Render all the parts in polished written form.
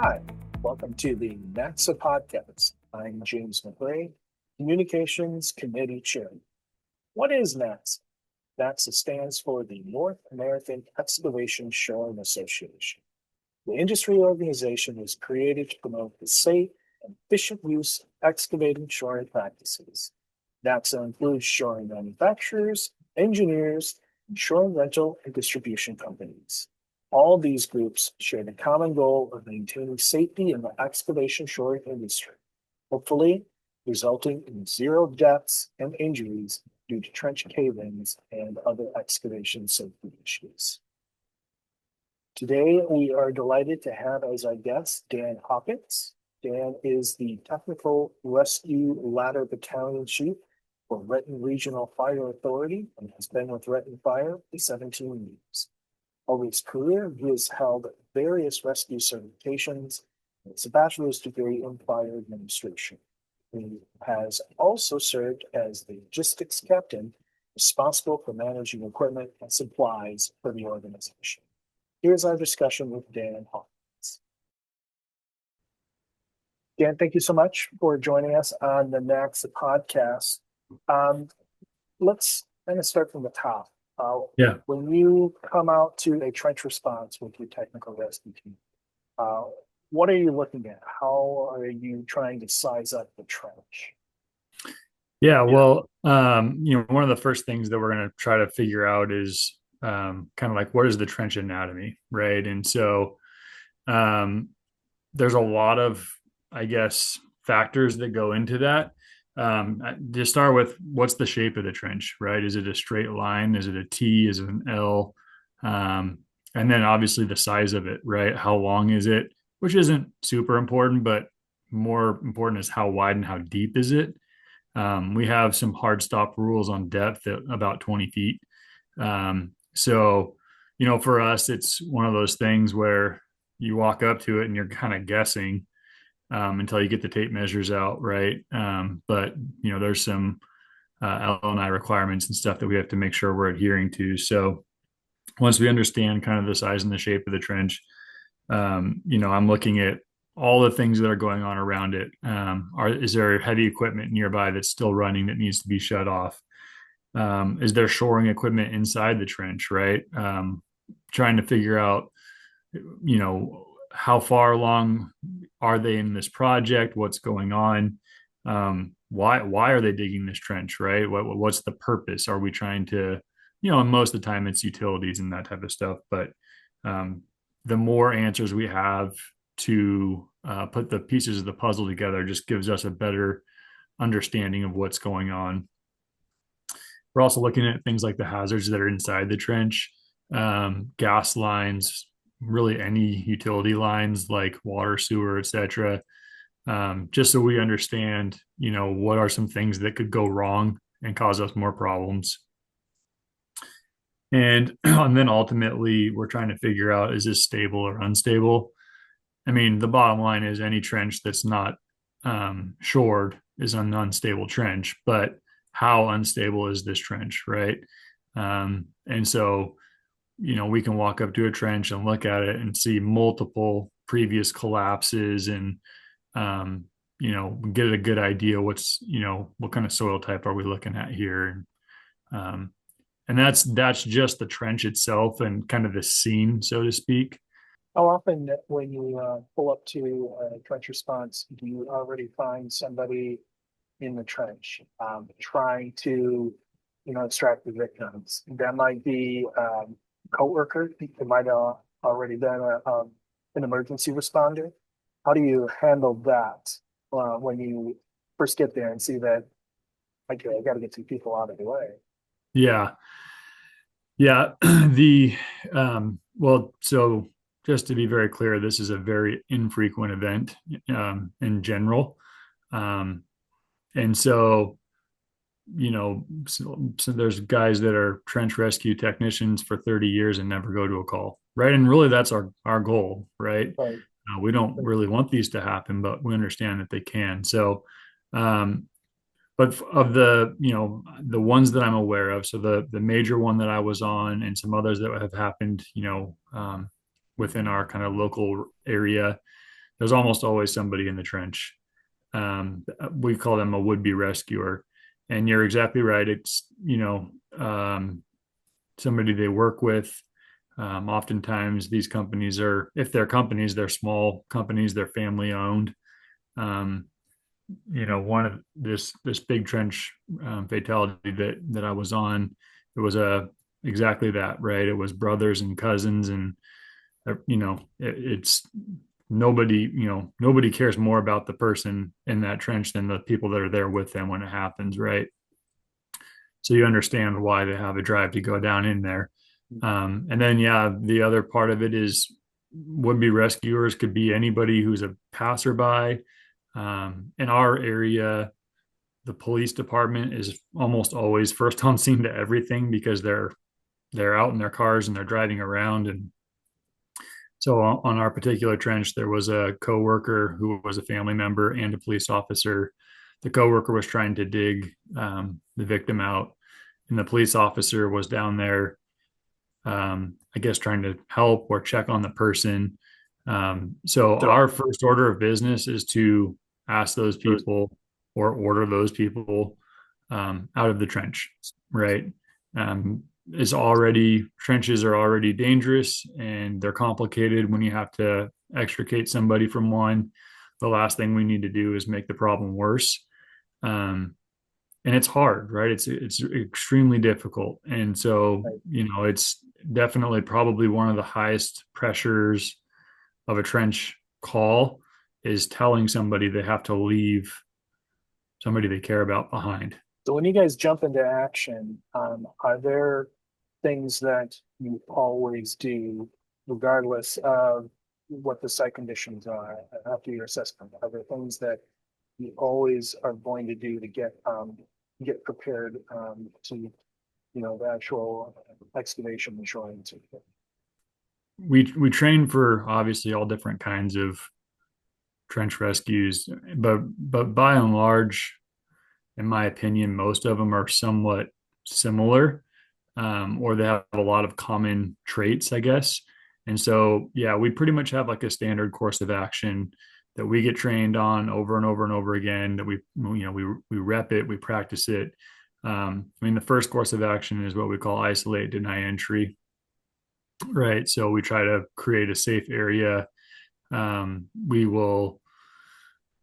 Hi, welcome to the NAXSA podcast. I'm James McRae, Communications Committee Chair. What is NAXSA? NAXSA stands for the North American Excavation Shoring Association. The industry organization was created to promote the safe and efficient use of excavating shoring practices. NAXSA includes shoring manufacturers, engineers, and shoring rental and distribution companies. All these groups share the common goal of maintaining safety in the excavation shoring industry, hopefully resulting in zero deaths and injuries due to trench cave-ins and other excavation safety issues. Today, we are delighted to have as our guest Dan Hawkins. Dan is the Technical Rescue Ladder Battalion Chief for Renton Regional Fire Authority and has been with Renton Fire for 17 years. Over his career, he has held various rescue certifications and has a bachelor's degree in fire administration. He has also served as the logistics captain responsible for managing equipment and supplies for the organization. Here's our discussion with Dan Hawkins. Dan, thank you so much for joining us on the NAXSA podcast. Let's kind of start from the top. When you come out to a trench response with your technical rescue team, what are you looking at? How are you trying to size up the trench? Well, one of the first things that we're going to try to figure out is kind of like, what is the trench anatomy, right? And so there's a lot of, I guess, factors that go into that. To start with, what's the shape of the trench, right? Is it a straight line? Is it a T? Is it an L? And then obviously the size of it, right? How long is it? Which isn't super important, but more important is how wide and how deep is it? We have some hard stop rules on depth at about 20 feet. So, for us, it's one of those things where you walk up to it and you're kind of guessing until you get the tape measures out, right? But there's some L&I requirements and stuff that we have to make sure we're adhering to. So once we understand kind of the size and the shape of the trench, I'm looking at all the things that are going on around it. Is there heavy equipment nearby that's still running that needs to be shut off? Is there shoring equipment inside the trench, right? Trying to figure out, how far along are they in this project? What's going on? Why are they digging this trench, right? What's the purpose? Are we trying to, and most of the time it's utilities and that type of stuff. But the more answers we have to put the pieces of the puzzle together just gives us a better understanding of what's going on. We're also looking at things like the hazards that are inside the trench, gas lines, really any utility lines like water, sewer, etc. Just so we understand, what are some things that could go wrong and cause us more problems. And then ultimately, we're trying to figure out, is this stable or unstable? I mean, the bottom line is any trench that's not shored is an unstable trench, but how unstable is this trench, right? And so, we can walk up to a trench and look at it and see multiple previous collapses and, get a good idea what kind of soil type are we looking at here. And that's just the trench itself and kind of the scene, so to speak. How often when you pull up to a trench response, do you already find somebody in the trench trying to, extract the victims? That might be coworker. It might have already been an emergency responder. How do you handle that when you first get there and see that, okay, I got to get some people out of the way? Yeah. So just to be very clear, this is a very infrequent event in general. And so, so there's guys that are trench rescue technicians for 30 years and never go to a call, right? And really that's our goal, right? Right. We don't really want these to happen, but we understand that they can. So, but of the, the ones that I'm aware of, so the major one that I was on and some others that have happened, within our kind of local area, there's almost always somebody in the trench. We call them a would-be rescuer. And you're exactly right. It's, somebody they work with. Oftentimes these companies are, if they're companies, they're small companies, they're family owned. Um, one of this big trench fatality that I was on, it was exactly that, right? It was brothers and cousins, and it's nobody, nobody cares more about the person in that trench than the people that are there with them when it happens, right? So you understand why they have a drive to go down in there. And then, yeah, the other part of it is would-be rescuers could be anybody who's a passerby. In our area, the police department is almost always first on scene to everything because they're out in their cars and they're driving around. And so on our particular trench, there was a coworker who was a family member and a police officer. The coworker was trying to dig the victim out, and the police officer was down there, I guess, trying to help or check on the person. So our first order of business is to ask those people or order those people out of the trench, right? Trenches are already dangerous and they're complicated when you have to extricate somebody from one. The last thing we need to do is make the problem worse. And it's hard, right? It's extremely difficult. And so, it's definitely probably one of the highest pressures of a trench call is telling somebody they have to leave somebody they care about behind. So when you guys jump into action, are there things that you always do, regardless of what the site conditions are after your assessment? Are there things that you always are going to do to get prepared to the actual excavation and shoring? We train for obviously all different kinds of trench rescues, but by and large, in my opinion, most of them are somewhat similar, or they have a lot of common traits, I guess. And so, yeah, we pretty much have like a standard course of action that we get trained on over and over and over again. That we rep it, we practice it. The first course of action is what we call isolate, deny entry, right? So we try to create a safe area. We will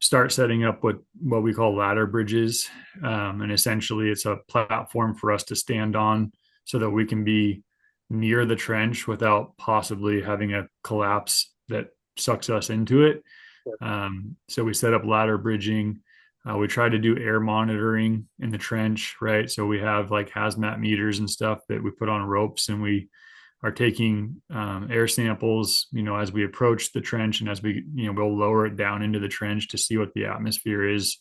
start setting up what we call ladder bridges. And essentially it's a platform for us to stand on so that we can be near the trench without possibly having a collapse that sucks us into it. So we set up ladder bridging. We try to do air monitoring in the trench, right? So we have like hazmat meters and stuff that we put on ropes, and we are taking air samples, as we approach the trench, and as we, we'll lower it down into the trench to see what the atmosphere is.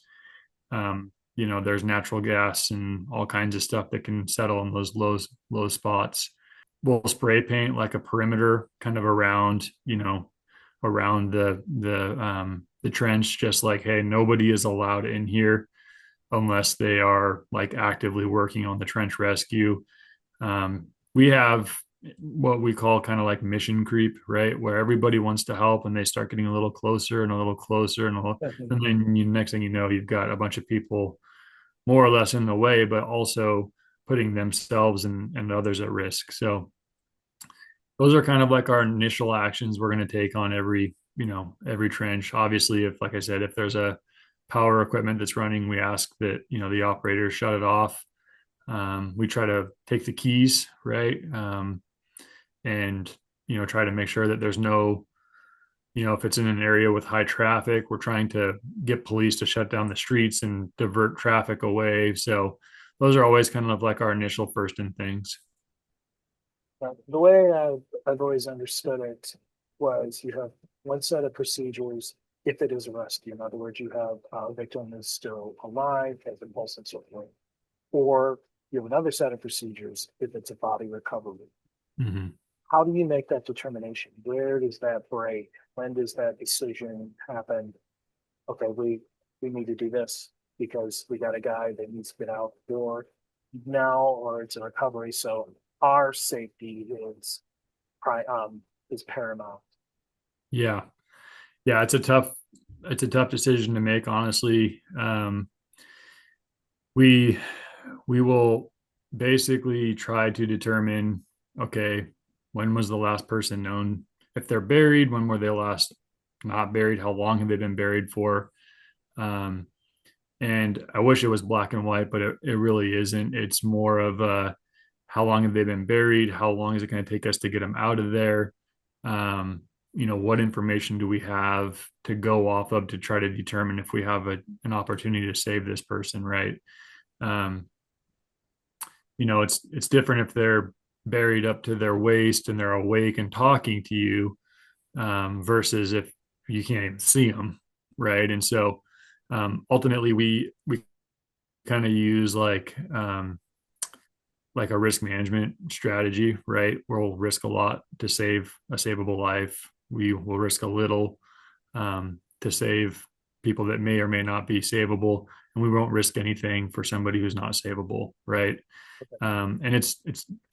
There's natural gas and all kinds of stuff that can settle in those low spots. We'll spray paint like a perimeter kind of around, around the trench, just like, hey, nobody is allowed in here unless they are like actively working on the trench rescue. We have what we call kind of like mission creep, right? Where everybody wants to help and they start getting a little closer and a little closer and then next thing you know, you've got a bunch of people more or less in the way, but also putting themselves and others at risk. So those are kind of like our initial actions we're going to take on every trench. Obviously, if, like I said, if there's a power equipment that's running, we ask that, the operator shut it off. We try to take the keys, right? And, try to make sure that there's no, if it's in an area with high traffic, we're trying to get police to shut down the streets and divert traffic away. So those are always kind of like our initial first in things. The way I've always understood it was you have one set of procedures if it is a rescue. In other words, you have a victim is still alive, has a pulse and so forth. Or you have another set of procedures if it's a body recovery. Mm-hmm. How do you make that determination? Where does that break? When does that decision happen? Okay, we need to do this because we got a guy that needs to get out the door now, or it's a recovery. So our safety is paramount. Yeah. Yeah, it's a tough decision to make, honestly. We we will basically try to determine, okay, when was the last person known? If they're buried, when were they last not buried? How long have they been buried for? Um, and I wish it was black and white, but it really isn't. It's more of how long have they been buried? How long is it going to take us to get them out of there? Um, what information do we have to go off of to try to determine if we have an opportunity to save this person, right? Um, it's different if they're buried up to their waist and they're awake and talking to you, versus if you can't even see them, right? And so ultimately we kind of use like a risk management strategy, right? We'll risk a lot to save a savable life. We will risk a little to save people that may or may not be savable, and we won't risk anything for somebody who's not savable, right? And it's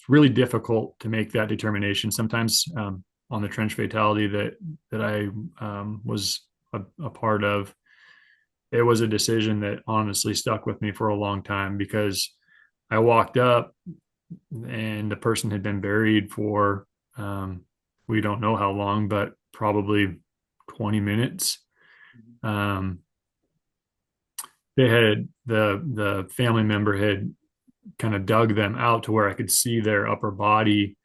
really difficult to make that determination. Sometimes on the trench fatality that I was a part of, it was a decision that honestly stuck with me for a long time because I walked up and the person had been buried for we don't know how long, but probably 20 minutes. Um, they had the family member had kind of dug them out to where I could see their upper body.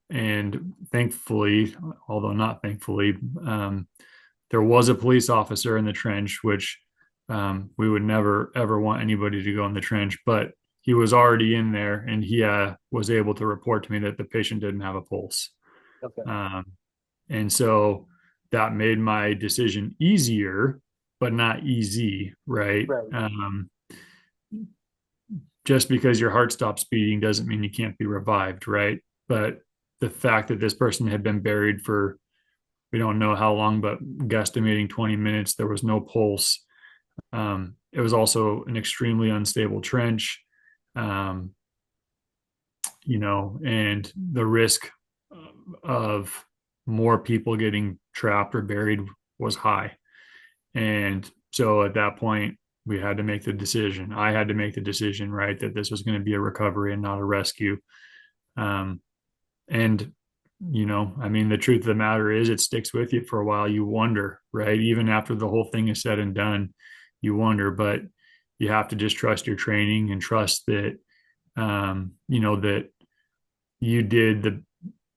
And thankfully, although not thankfully, there was a police officer in the trench, which we would never ever want anybody to go in the trench, but he was already in there and he was able to report to me that the patient didn't have a pulse. Okay. Um, and so that made my decision easier, but not easy, right? Right. Just because your heart stops beating doesn't mean you can't be revived, right? But the fact that this person had been buried for, we don't know how long, but guesstimating 20 minutes, there was no pulse. It was also an extremely unstable trench, um, and the risk of more people getting trapped or buried was high. And so at that point, we had to make the decision. I had to make the decision, right, that this was going to be a recovery and not a rescue. Um, and, I mean, the truth of the matter is it sticks with you for a while. You wonder, right? Even after the whole thing is said and done, you wonder, but you have to just trust your training and trust that, that you did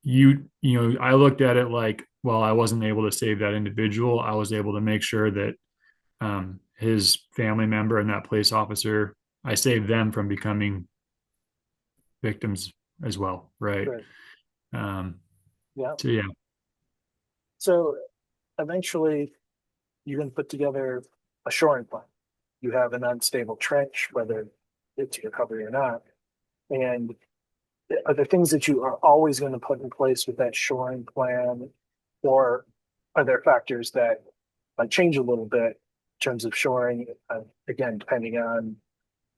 I looked at it like, well, I wasn't able to save that individual. I was able to make sure that his family member and that police officer, I saved them from becoming victims as well, right? Right. Um, Yeah. so yeah, So eventually you can put together a shoring plan. You have an unstable trench, whether it's recovery or not. And are there things that you are always going to put in place with that shoring plan? Or are there factors that might change a little bit in terms of shoring, again, depending on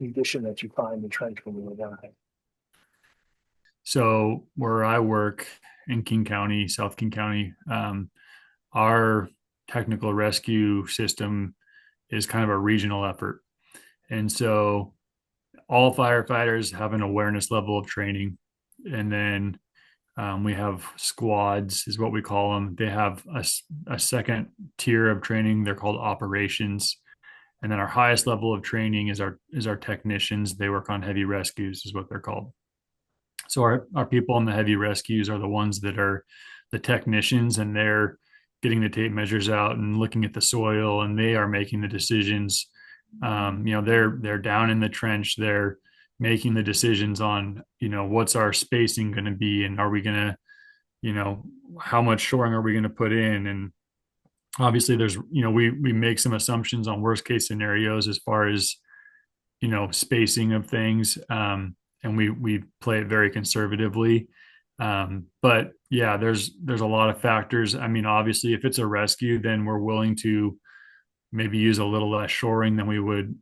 the condition that you find the trench when you are down? so where I work in King County, South King County, our technical rescue system is kind of a regional effort. And so all firefighters have an awareness level of training. And then we have squads, is what we call them. They have a second tier of training. They're called operations. And then our highest level of training is our technicians. They work on heavy rescues, is what they're called. So our people on the heavy rescues are the ones that are the technicians, and they're getting the tape measures out and looking at the soil, and they are making the decisions. They're down in the trench. They're making the decisions on, what's our spacing going to be, and are we going to, how much shoring are we going to put in? And obviously, there's, we make some assumptions on worst case scenarios as far as, spacing of things. And we play it very conservatively. But yeah, there's a lot of factors. I mean, obviously, if it's a rescue, then we're willing to maybe use a little less shoring than we would,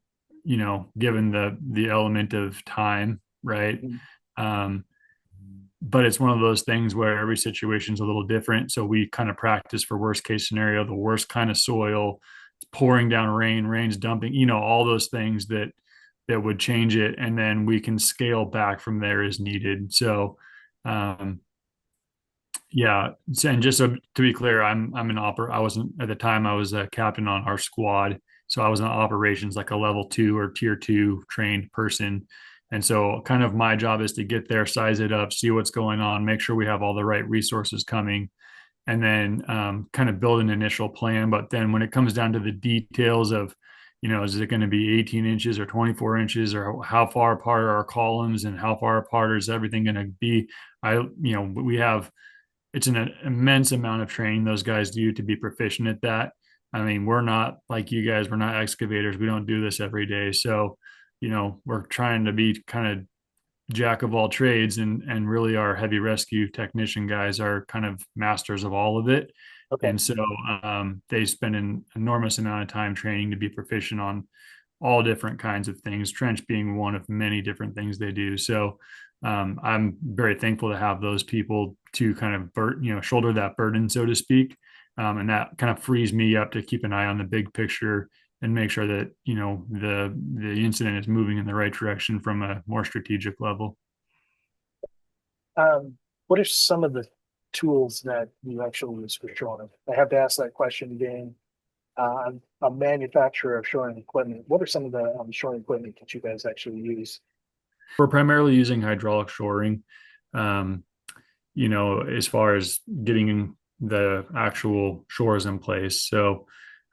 given the element of time, right? Mhm. Um, but it's one of those things where every situation is a little different. So we kind of practice for worst case scenario, the worst kind of soil, pouring down rain, rain's dumping, all those things that would change it, and then we can scale back from there as needed. So, um, yeah, and just so to be clear, I'm an I wasn't at the time. I was a captain on our squad, so I was in operations like a level 2 or tier 2 trained person. And so, kind of my job is to get there, size it up, see what's going on, make sure we have all the right resources coming, and then kind of build an initial plan. But then when it comes down to the details of, is it going to be 18 inches or 24 inches, or how far apart are our columns and how far apart is everything going to be? We have, it's an immense amount of training those guys do to be proficient at that. I mean, we're not like you guys, we're not excavators. We don't do this every day. So, we're trying to be kind of jack of all trades, and really our heavy rescue technician guys are kind of masters of all of it. Okay. And so they spend an enormous amount of time training to be proficient on all different kinds of things, trench being one of many different things they do. So I'm very thankful to have those people to kind of shoulder that burden, so to speak. And that kind of frees me up to keep an eye on the big picture and make sure that the incident is moving in the right direction from a more strategic level. What are some of the tools that you actually use for shoring? I have to ask that question again. I'm a manufacturer of shoring equipment. What are some of the shoring equipment that you guys actually use? We're primarily using hydraulic shoring, um, as far as getting the actual shores in place. So,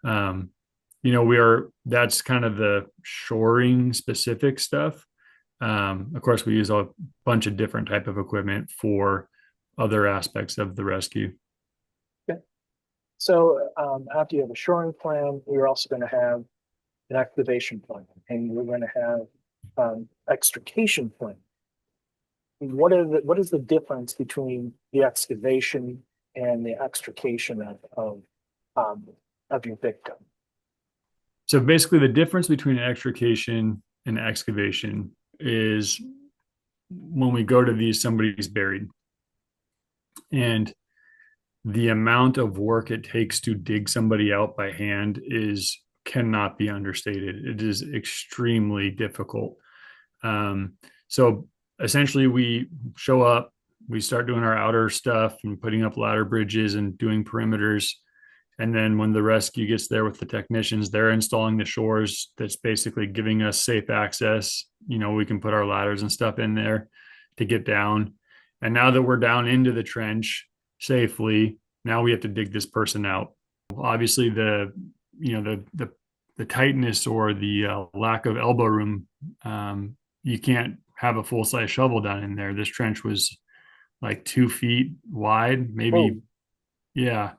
um, that's kind of the shoring specific stuff. Of course, we use a bunch of different type of equipment for other aspects of the rescue. Okay. So after you have a shoring plan, you're also going to have an activation plan, and you're going to have extrication plan. What is the difference between the excavation and the extrication of your victim? So basically, the difference between extrication and excavation is when we go to these, somebody's buried, and the amount of work it takes to dig somebody out by hand is cannot be understated. It is extremely difficult. So essentially, we show up, we start doing our outer stuff and putting up ladder bridges and doing perimeters. And then when the rescue gets there with the technicians, they're installing the shores. That's basically giving us safe access. We can put our ladders and stuff in there to get down. And now that we're down into the trench safely, now we have to dig this person out. Obviously, the tightness or the lack of elbow room, you can't have a full size shovel down in there. This trench was like 2 feet wide, maybe. Oh, Yeah.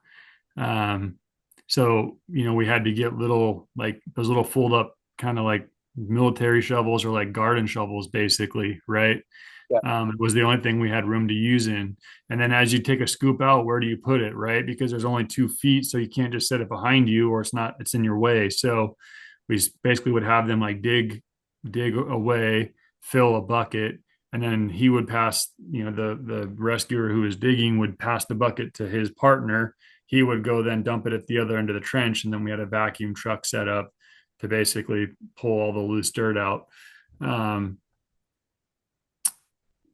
So, we had to get little, like those little fold up kind of like military shovels or like garden shovels, basically, right? yeah. It was the only thing we had room to use in. And then as you take a scoop out, where do you put it, right? Because there's only 2 feet, so you can't just set it behind you, or it's in your way. So we basically would have them like dig away, fill a bucket, and then he would pass, the rescuer who was digging would pass the bucket to his partner. He would go then dump it at the other end of the trench, and then we had a vacuum truck set up to basically pull all the loose dirt out.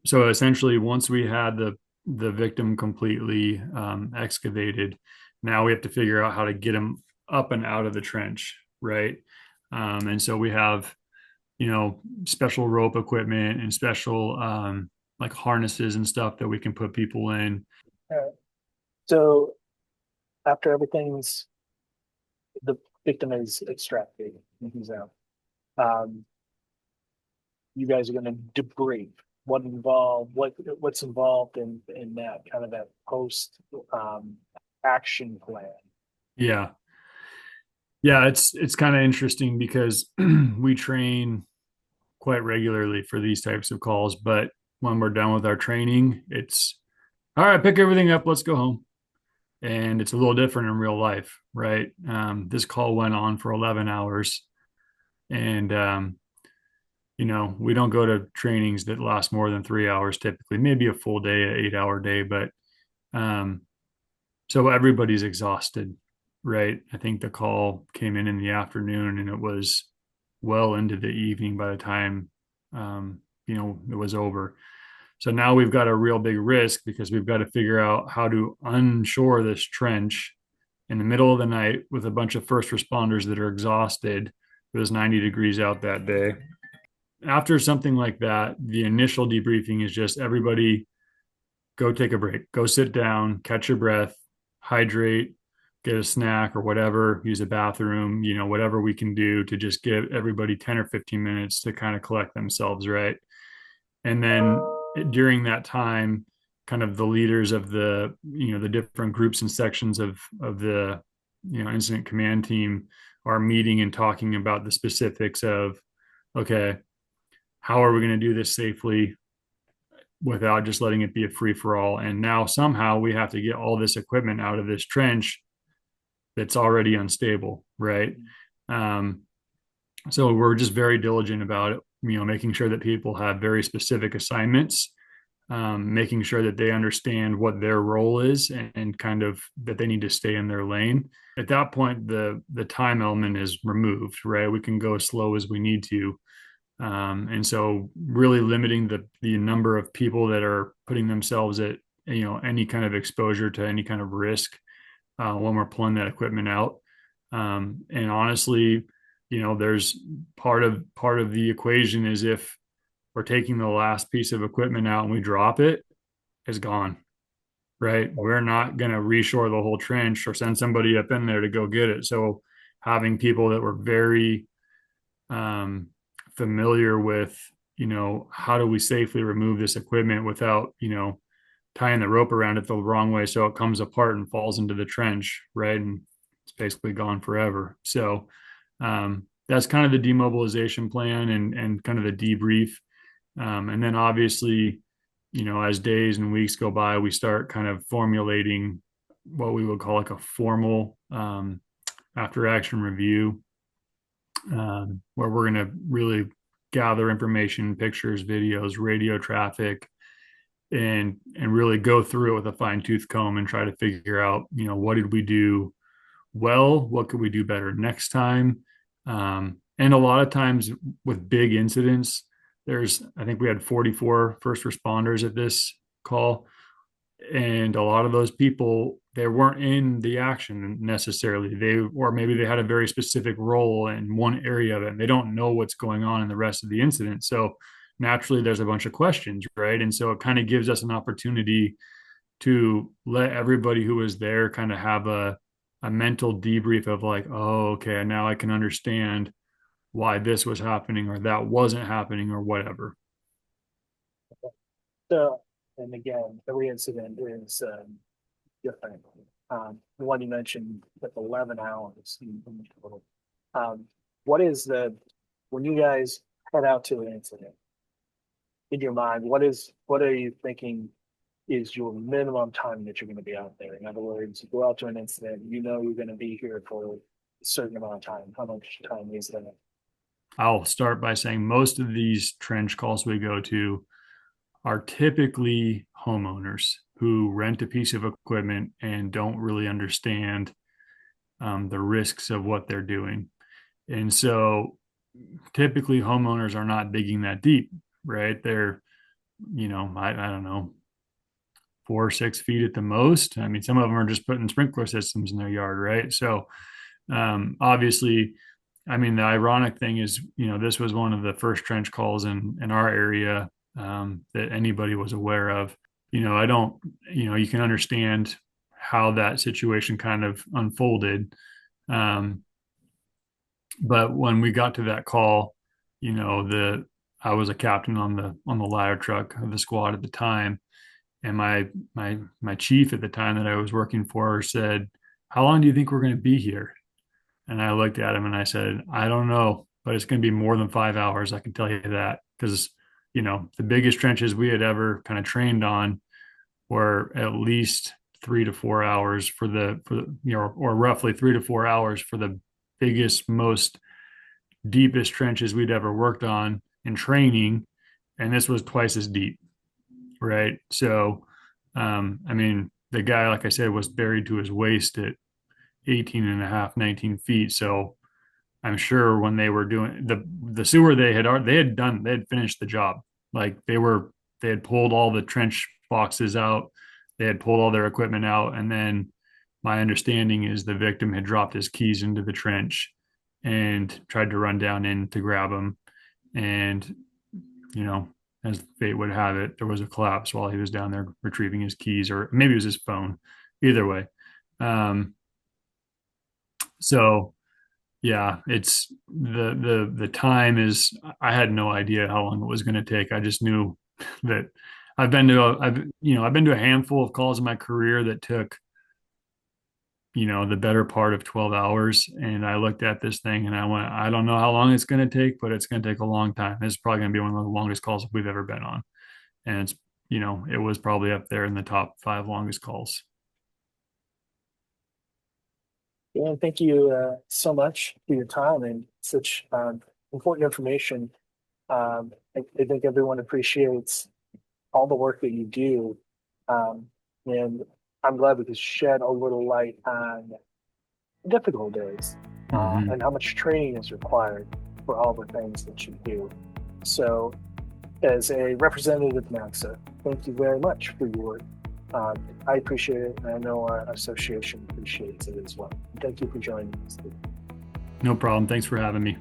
So essentially, once we had the victim completely excavated, now we have to figure out how to get him up and out of the trench, right? And so we have, special rope equipment and special like harnesses and stuff that we can put people in. So after the victim is extracted and he's out, um, you guys are going to debrief what's involved in that kind of that post action plan. Yeah. Yeah, it's kind of interesting because we train quite regularly for these types of calls, but when we're done with our training, it's all right, pick everything up, let's go home. And it's a little different in real life, right? This call went on for 11 hours, and we don't go to trainings that last more than 3 hours typically, maybe a full day, an 8 hour day, but um, so everybody's exhausted, right? I think the call came in the afternoon and it was well into the evening by the time, it was over. So now we've got a real big risk because we've got to figure out how to unshore this trench in the middle of the night with a bunch of first responders that are exhausted. It was 90 degrees out that day. After something like that, the initial debriefing is just everybody go take a break, go sit down, catch your breath, hydrate, get a snack or whatever, use a bathroom, whatever we can do to just give everybody 10 or 15 minutes to kind of collect themselves, right? And then during that time, kind of the leaders of the different groups and sections of the incident command team are meeting and talking about the specifics of, okay, how are we going to do this safely without just letting it be a free for all? And now somehow we have to get all this equipment out of this trench that's already unstable, right? Um, so we're just very diligent about it, making sure that people have very specific assignments, making sure that they understand what their role is and kind of that they need to stay in their lane. At that point, the time element is removed, right? We can go as slow as we need to. And so really limiting the number of people that are putting themselves at, any kind of exposure to any kind of risk when we're pulling that equipment out. And honestly, there's part of the equation is if we're taking the last piece of equipment out and we drop it, it's gone, right? We're not going to reshore the whole trench or send somebody up in there to go get it. So having people that were very familiar with, how do we safely remove this equipment without, tying the rope around it the wrong way so it comes apart and falls into the trench, right? And it's basically gone forever. So that's kind of the demobilization plan and kind of the debrief. And then obviously, as days and weeks go by, we start kind of formulating what we would call like a formal after action review, where we're going to really gather information, pictures, videos, radio traffic, and really go through it with a fine tooth comb and try to figure out, what did we do well, what could we do better next time. And a lot of times with big incidents, I think we had 44 first responders at this call. And a lot of those people, they weren't in the action necessarily. Or maybe they had a very specific role in one area of it. And they don't know what's going on in the rest of the incident. So naturally, there's a bunch of questions, right? And so it kind of gives us an opportunity to let everybody who was there kind of have a mental debrief of like, oh, okay, now I can understand why this was happening or that wasn't happening or whatever. So, and again, every incident is different. The one you mentioned with 11 hours. Um, what is when you guys head out to an incident, in your mind, what are you thinking is your minimum time that you're going to be out there? In other words, you go out to an incident, you're going to be here for a certain amount of time. How much time is that? I'll start by saying most of these trench calls we go to are typically homeowners who rent a piece of equipment and don't really understand the risks of what they're doing. And so typically homeowners are not digging that deep, right? They're, I don't know, 4 or 6 feet at the most. I mean, some of them are just putting sprinkler systems in their yard, right? So obviously, I mean, the ironic thing is, this was one of the first trench calls in our area that anybody was aware of. I don't, you can understand how that situation kind of unfolded. But when we got to that call, I was a captain on the ladder truck of the squad at the time, and my chief at the time that I was working for said, "How long do you think we're going to be here?" And I looked at him and I said, "I don't know, but it's going to be more than 5 hours. I can tell you that." Because, the biggest trenches we had ever kind of trained on were at least 3 to 4 hours or roughly 3 to 4 hours for the biggest, most deepest trenches we'd ever worked on. in training, and this was twice as deep, right? So, I mean, the guy, like I said, was buried to his waist at 18 and a half, 19 feet. So I'm sure when they were doing the sewer, they had finished the job. Like they had pulled all the trench boxes out, they had pulled all their equipment out, and then my understanding is the victim had dropped his keys into the trench and tried to run down in to grab them. And, you know, as fate would have it, there was a collapse while he was down there retrieving his keys, or maybe it was his phone. Either way. So yeah, it's the time is, I had no idea how long it was going to take. I just knew that I've been to a handful of calls in my career that took, the better part of 12 hours. And I looked at this thing and I went, I don't know how long it's going to take, but it's going to take a long time. It's probably going to be one of the longest calls we've ever been on. And it was probably up there in the top 5 longest calls. Yeah, thank you so much for your time and such important information. I think everyone appreciates all the work that you do. Um, and I'm glad we could shed a little light on difficult days Mm-hmm. and how much training is required for all the things that you do. So, as a representative of NAXSA, thank you very much for your work. I appreciate it, and I know our association appreciates it as well. Thank you for joining us today. No problem. Thanks for having me.